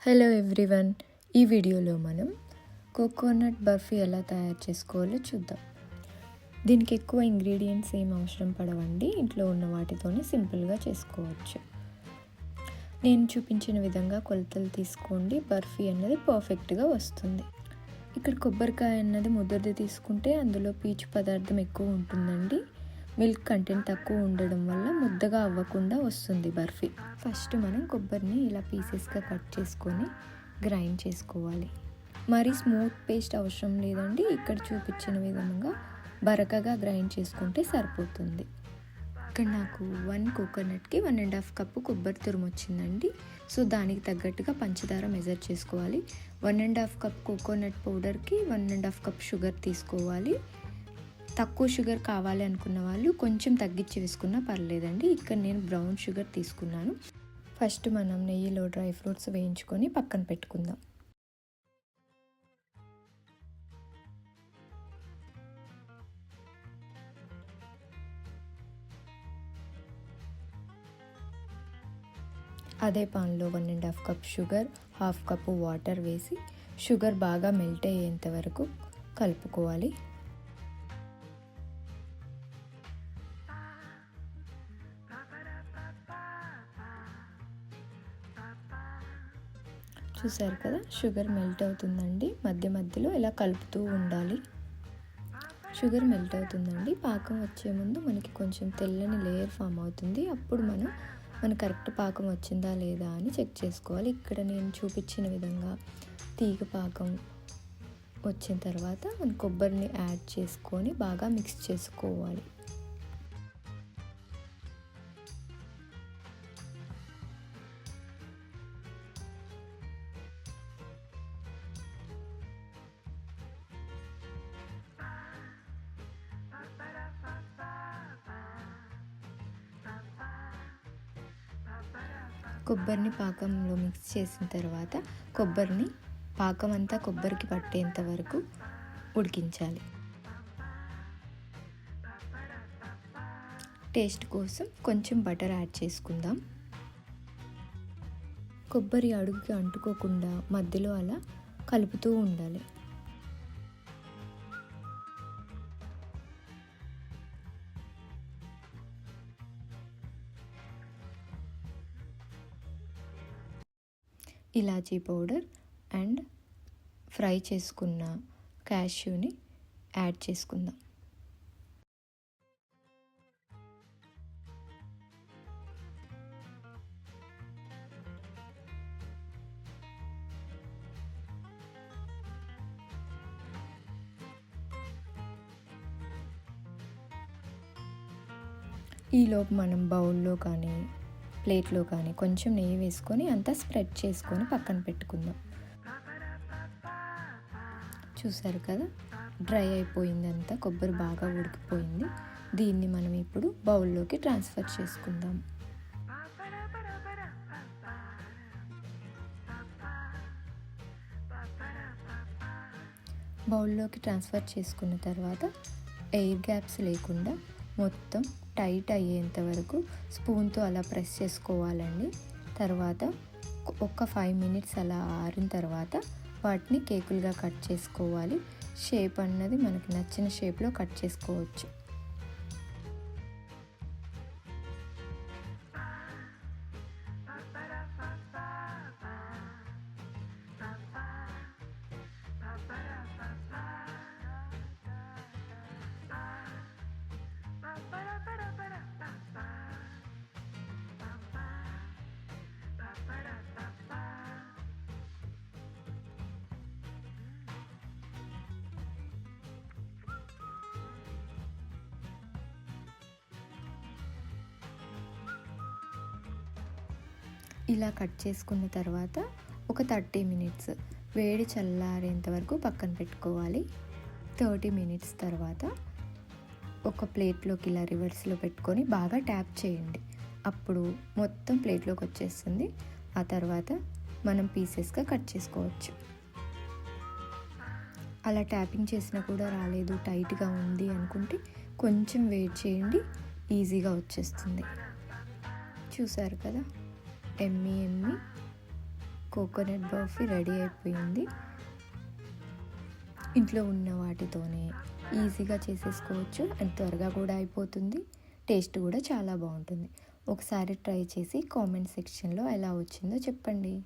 Hello everyone, ఈ వీడియోలో మనం కోకోనట్ బర్ఫీ ఎలా తయారు చేసుకోవాలో చూద్దాం. దీనికి ఎక్కువ ఇంగ్రీడియంట్స్ ఏం అవసరం పడవండి, ఇంట్లో ఉన్న వాటితోనే సింపుల్గా చేసుకోవచ్చు. నేను చూపించిన విధంగా కొలతలు తీసుకోండి, బర్ఫీ అన్నది పర్ఫెక్ట్గా వస్తుంది. ఇక్కడ కొబ్బరికాయ అన్నది ముద్దది తీసుకుంటే అందులో పీచు పదార్థం ఎక్కువ ఉంటుందండి. మిల్క్ కంటెంట్ తక్కువ ఉండడం వల్ల ముద్దగా అవ్వకుండా వస్తుంది బర్ఫీ. ఫస్ట్ మనం కొబ్బరిని ఇలా పీసెస్గా కట్ చేసుకొని గ్రైండ్ చేసుకోవాలి. మరి స్మూత్ పేస్ట్ అవసరం లేదండి, ఇక్కడ చూపించిన విధంగా బరకగా గ్రైండ్ చేసుకుంటే సరిపోతుంది. ఇక్కడ నాకు 1 కోకోనట్కి 1.5 కప్పు కొబ్బరి తురుము వచ్చిందండి. సో దానికి తగ్గట్టుగా పంచదార మెజర్ చేసుకోవాలి. 1.5 కప్ కోకోనట్ పౌడర్కి 1.5 కప్ షుగర్ తీసుకోవాలి. తక్కువ షుగర్ కావాలి అనుకున్న వాళ్ళు కొంచెం తగ్గించి వేసుకున్నా పర్లేదండి. ఇక్కడ నేను బ్రౌన్ షుగర్ తీసుకున్నాను. ఫస్ట్ మనం నెయ్యిలో డ్రై ఫ్రూట్స్ వేయించుకొని పక్కన పెట్టుకుందాం. అదే పాన్లో 1.5 కప్ షుగర్, 1/2 కప్పు వాటర్ వేసి షుగర్ బాగా మెల్ట్ అయ్యేంత వరకు కలుపుకోవాలి. చూసారు కదా, షుగర్ మెల్ట్ అవుతుందండి. మధ్య మధ్యలో ఇలా కలుపుతూ ఉండాలి. షుగర్ మెల్ట్ అవుతుందండి. పాకం వచ్చే ముందు మనకి కొంచెం తెల్లని లేయర్ ఫామ్ అవుతుంది. అప్పుడు మన కరెక్ట్ పాకం వచ్చిందా లేదా అని చెక్ చేసుకోవాలి. ఇక్కడ నేను చూపించిన విధంగా తీగ పాకం వచ్చిన తర్వాత మన కొబ్బరిని యాడ్ చేసుకొని బాగా మిక్స్ చేసుకోవాలి. కొబ్బరిని పాకంలో మిక్స్ చేసిన తర్వాత కొబ్బరిని పాకం అంతా కొబ్బరికి పట్టేంత వరకు ఉడికించాలి. టేస్ట్ కోసం కొంచెం బటర్ యాడ్ చేసుకుందాం. కొబ్బరి అడుగుకి అంటుకోకుండా మధ్యలో అలా కలుపుతూ ఉండాలి. ఇలాచీ పౌడర్ అండ్ ఫ్రై చేసుకున్న క్యాష్యూని యాడ్ చేసుకుందాం. ఈలోపు మనం బౌల్లో కానీ ప్లేట్లో కానీ కొంచెం నెయ్యి వేసుకొని అంతా స్ప్రెడ్ చేసుకొని పక్కన పెట్టుకుందాం. చూసారు కదా, డ్రై అయిపోయిందంతా, కొబ్బరి బాగా ఉడికిపోయింది. దీన్ని మనం ఇప్పుడు బౌల్లోకి ట్రాన్స్ఫర్ చేసుకుందాం. బౌల్లోకి ట్రాన్స్ఫర్ చేసుకున్న తర్వాత ఎయిర్ గ్యాప్స్ లేకుండా మొత్తం టైట్ అయ్యేంత వరకు స్పూన్తో అలా ప్రెస్ చేసుకోవాలండి. తర్వాత ఒక 5 మినిట్స్ అలా ఆరిన తర్వాత వాటిని కేకులుగా కట్ చేసుకోవాలి. షేప్ అన్నది మనకి నచ్చిన షేప్లో కట్ చేసుకోవచ్చు. ఇలా కట్ చేసుకున్న తర్వాత ఒక 30 మినిట్స్ వేడి చల్లారేంత వరకు పక్కన పెట్టుకోవాలి. 30 మినిట్స్ తర్వాత ఒక ప్లేట్లోకి ఇలా రివర్స్లో పెట్టుకొని బాగా ట్యాప్ చేయండి. అప్పుడు మొత్తం ప్లేట్లోకి వచ్చేస్తుంది. ఆ తర్వాత మనం పీసెస్గా కట్ చేసుకోవచ్చు. అలా ట్యాపింగ్ చేసినా కూడా రాలేదు, టైట్గా ఉంది అనుకుంటే కొంచెం వెయిట్ చేయండి, ఈజీగా వచ్చేస్తుంది. చూసారు కదా, ఎమ్మీ కోకోనట్ బర్ఫీ రెడీ అయిపోయింది. ఇంట్లో ఉన్న వాటితోనే ఈజీగా చేసేసుకోవచ్చు అండ్ త్వరగా కూడా అయిపోతుంది. టేస్ట్ కూడా చాలా బాగుంటుంది. ఒకసారి ట్రై చేసి కామెంట్ సెక్షన్లో ఎలా వచ్చిందో చెప్పండి.